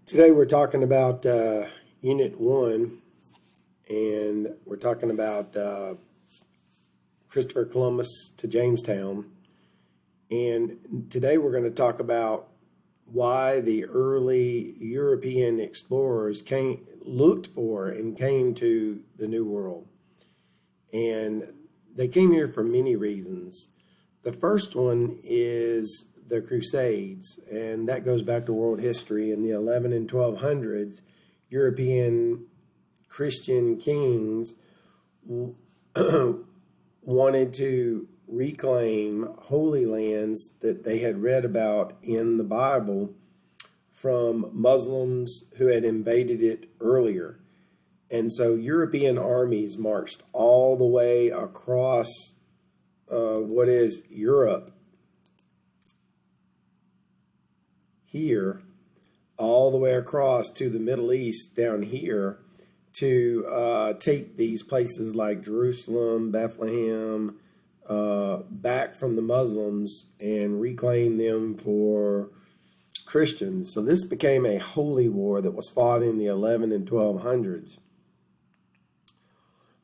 Today we're talking about Unit 1, and we're talking about Christopher Columbus to Jamestown. And today we're going to talk about why the early European explorers looked for and came to the New World. And they came here for many reasons. The first one is the Crusades, and that goes back to world history. In the 11 and 1200s, European Christian kings wanted to reclaim holy lands that they had read about in the Bible from Muslims who had invaded it earlier. And so European armies marched all the way across what is Europe here, all the way across to the Middle East down here to take these places like Jerusalem, Bethlehem, back from the Muslims and reclaim them for Christians. So this became a holy war that was fought in the 11 and 1200s.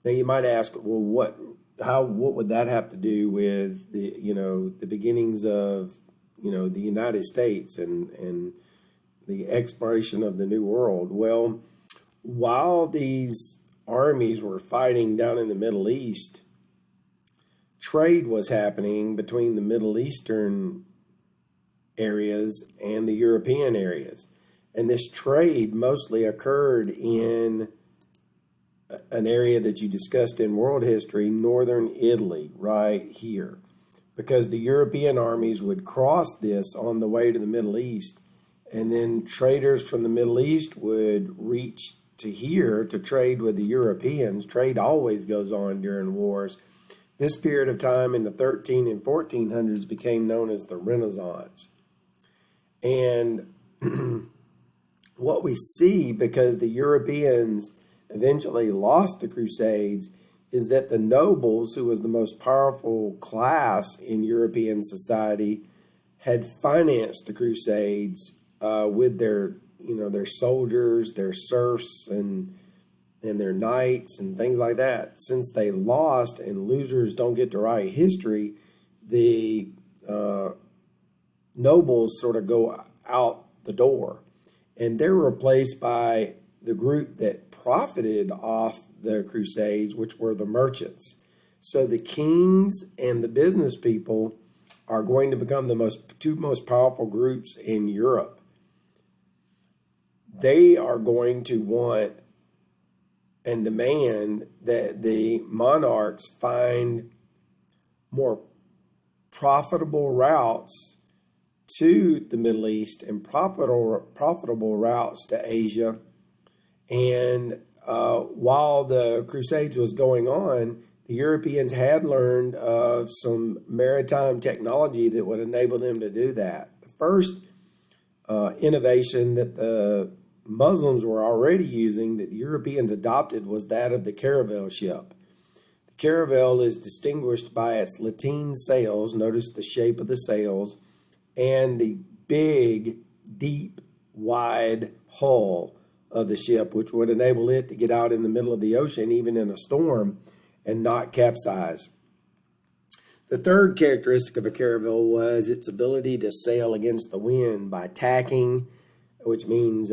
Now you might ask, well, what would that have to do with the beginnings of the United States and the exploration of the New World? Well, while these armies were fighting down in the Middle East, trade was happening between the Middle Eastern areas and the European areas. And this trade mostly occurred in an area that you discussed in world history, northern Italy, right here. Because the European armies would cross this on the way to the Middle East, and then traders from the Middle East would reach to here to trade with the Europeans. Trade always goes on during wars. This period of time in the 13 and 1400s became known as the Renaissance. And what we see, because the Europeans eventually lost the Crusades, is that the nobles, who was the most powerful class in European society, had financed the Crusades with their soldiers, their serfs, and their knights and things like that. Since they lost, and losers don't get to write history, the nobles sort of go out the door, and they're replaced by the group that profited off the Crusades, which were the merchants. So the kings and the business people are going to become the two most powerful groups in Europe. They are going to want and demand that the monarchs find more profitable routes to the Middle East and profitable routes to Asia. And while the Crusades was going on, the Europeans had learned of some maritime technology that would enable them to do that. The first innovation that the Muslims were already using that the Europeans adopted was that of the caravel ship. The caravel is distinguished by its lateen sails. Notice the shape of the sails, and the big, deep, wide hull of the ship, which would enable it to get out in the middle of the ocean, even in a storm, and not capsize. The third characteristic of a caravel was its ability to sail against the wind by tacking, which means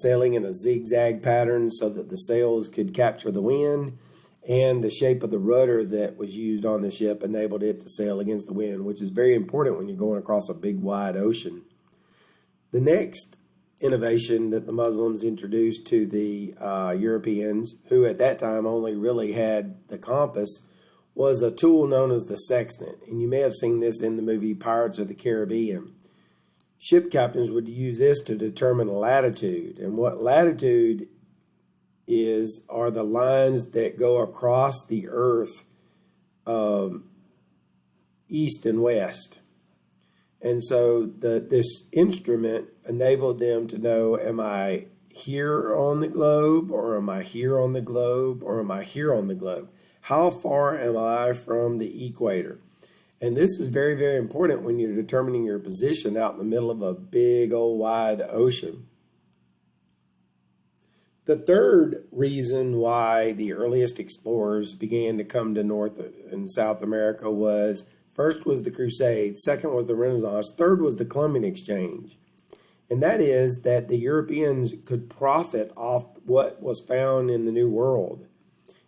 sailing in a zigzag pattern so that the sails could capture the wind, and the shape of the rudder that was used on the ship enabled it to sail against the wind, which is very important when you're going across a big, wide ocean. The next innovation that the Muslims introduced to the Europeans, who at that time only really had the compass, was a tool known as the sextant. And you may have seen this in the movie Pirates of the Caribbean. Ship captains would use this to determine latitude. And what latitude are the lines that go across the earth east and west. And so this instrument enabled them to know, am I here on the globe, or am I here on the globe, or am I here on the globe? How far am I from the equator? And this is very, very important when you're determining your position out in the middle of a big old wide ocean. The third reason why the earliest explorers began to come to North and South America was first was the Crusades, second was the Renaissance, third was the Columbian Exchange. And that is that the Europeans could profit off what was found in the New World.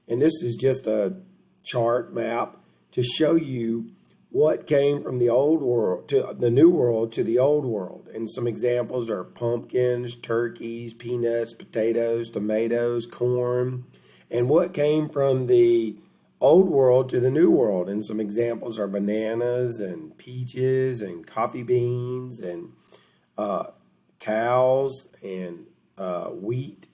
And this is just a chart map to show you what came from the old world to the New World to the old world. And some examples are pumpkins, turkeys, peanuts, potatoes, tomatoes, corn, and what came from the old world to the New World. And some examples are bananas and peaches and coffee beans and cows and wheat.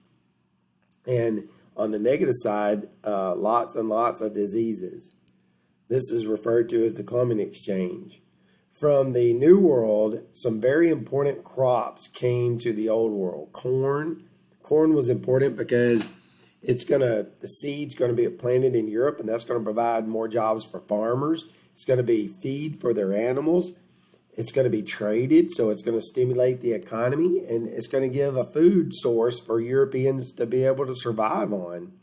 And on the negative side, lots and lots of diseases. This is referred to as the Columbian Exchange. From the New World, some very important crops came to the Old World. Corn. Corn was important because the seed's going to be planted in Europe, and that's going to provide more jobs for farmers. It's going to be feed for their animals. It's going to be traded, so it's going to stimulate the economy, and it's going to give a food source for Europeans to be able to survive on.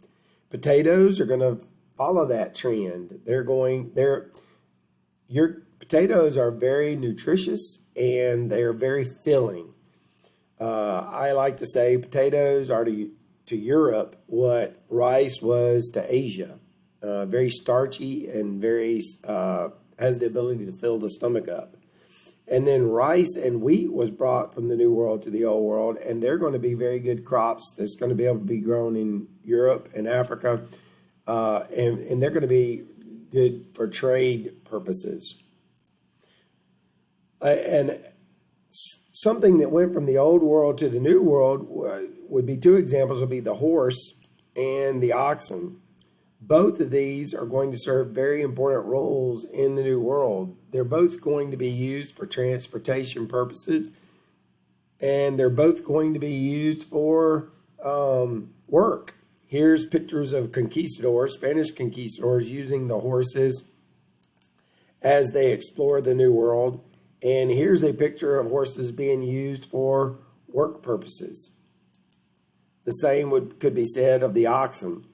Potatoes are going to follow that trend. Your potatoes are very nutritious and they're very filling. I like to say potatoes are to Europe what rice was to Asia. Very starchy and very has the ability to fill the stomach up. And then rice and wheat was brought from the New World to the Old World, and they're going to be very good crops that's going to be able to be grown in Europe and Africa. And they're going to be good for trade purposes. And something that went from the old world to the new world would be two examples would be the horse and the oxen. Both of these are going to serve very important roles in the new world. They're both going to be used for transportation purposes, and they're both going to be used for work. Here's pictures of conquistadors, Spanish conquistadors, using the horses as they explore the New World. And here's a picture of horses being used for work purposes. The same could be said of the oxen.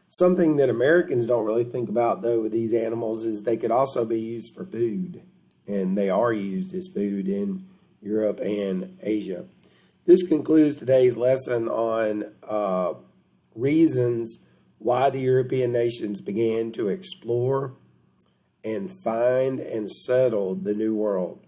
Something that Americans don't really think about, though, with these animals is they could also be used for food. And they are used as food in Europe and Asia. This concludes today's lesson on reasons why the European nations began to explore and find and settle the New World.